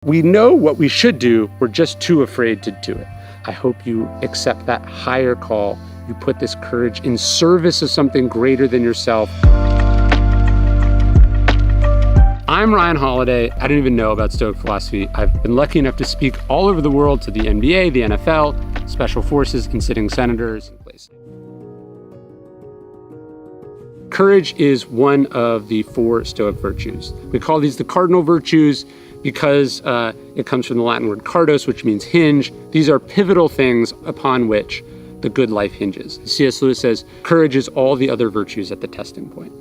We know what we should do, we're just too afraid to do it. I hope you accept that higher call. You put this courage in service of something greater than yourself. I'm Ryan Holiday. I don't even know about Stoic philosophy. I've been lucky enough to speak all over the world to the NBA, the NFL, special forces, and sitting senators and places. Courage is one of the 4 Stoic virtues. We call these the cardinal virtues because it comes from the Latin word cardos, which means hinge. These are pivotal things upon which the good life hinges. C.S. Lewis says, courage is all the other virtues at the testing point.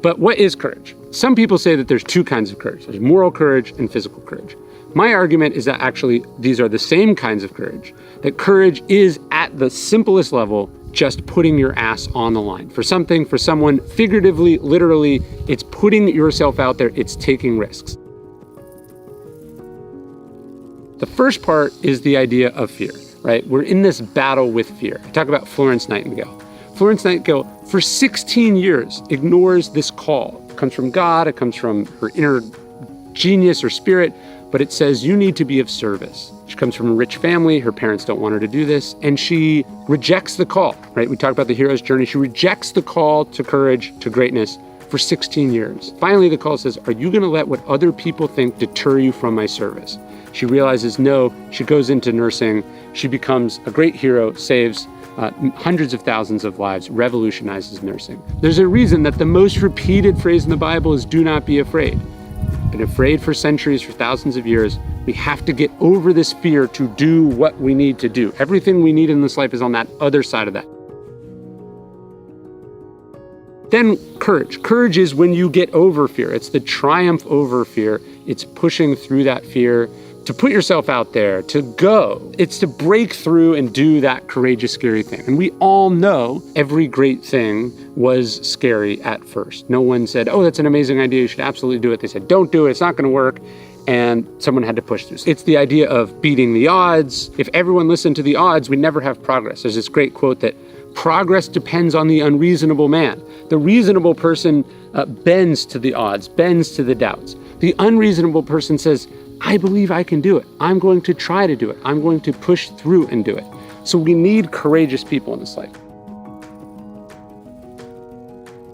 But what is courage? Some people say that there's 2 kinds of courage. There's moral courage and physical courage. My argument is that actually these are the same kinds of courage, that courage is at the simplest level just putting your ass on the line. For something, for someone, figuratively, literally, it's putting yourself out there, it's taking risks. The first part is the idea of fear, right? We're in this battle with fear. I talk about Florence Nightingale. Florence Nightingale, for 16 years, ignores this call. It comes from God, it comes from her inner genius or spirit, but it says you need to be of service. She comes from a rich family, her parents don't want her to do this, and she rejects the call, right? We talk about the hero's journey. She rejects the call to courage, to greatness for 16 years. Finally, the call says, are you gonna let what other people think deter you from my service? She realizes no, she goes into nursing, she becomes a great hero, saves hundreds of thousands of lives, revolutionizes nursing. There's a reason that the most repeated phrase in the Bible is do not be afraid. Been afraid for centuries, for thousands of years. We have to get over this fear to do what we need to do. Everything we need in this life is on that other side of that. Then courage. Courage is when you get over fear. It's the triumph over fear. It's pushing through that fear, to put yourself out there, to go. It's to break through and do that courageous, scary thing. And we all know every great thing was scary at first. No one said, oh, that's an amazing idea, you should absolutely do it. They said, don't do it, it's not gonna work. And someone had to push through. It's the idea of beating the odds. If everyone listened to the odds, we'd never have progress. There's this great quote that progress depends on the unreasonable man. The reasonable person bends to the odds, bends to the doubts. The unreasonable person says, I believe I can do it. I'm going to try to do it. I'm going to push through and do it. So we need courageous people in this life.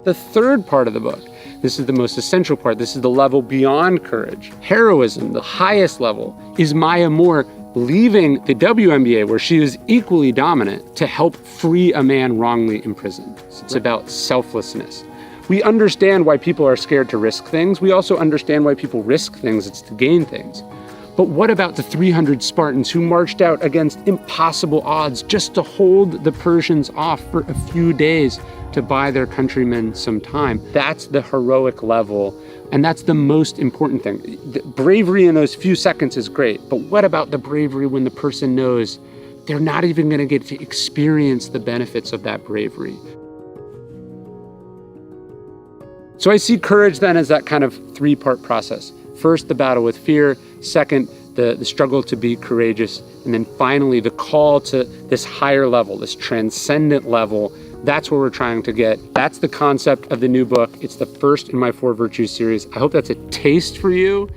The third part of the book, this is the most essential part. This is the level beyond courage. Heroism, the highest level, is Maya Moore leaving the WNBA, where she was equally dominant, to help free a man wrongly imprisoned. It's about selflessness. We understand why people are scared to risk things. We also understand why people risk things. It's to gain things. But what about the 300 Spartans who marched out against impossible odds just to hold the Persians off for a few days to buy their countrymen some time? That's the heroic level, and that's the most important thing. The bravery in those few seconds is great, but what about the bravery when the person knows they're not even going to get to experience the benefits of that bravery? So I see courage then as that kind of 3-part process. First, the battle with fear. Second, the struggle to be courageous. And then finally, the call to this higher level, this transcendent level. That's where we're trying to get. That's the concept of the new book. It's the first in my 4 Virtues series. I hope that's a taste for you.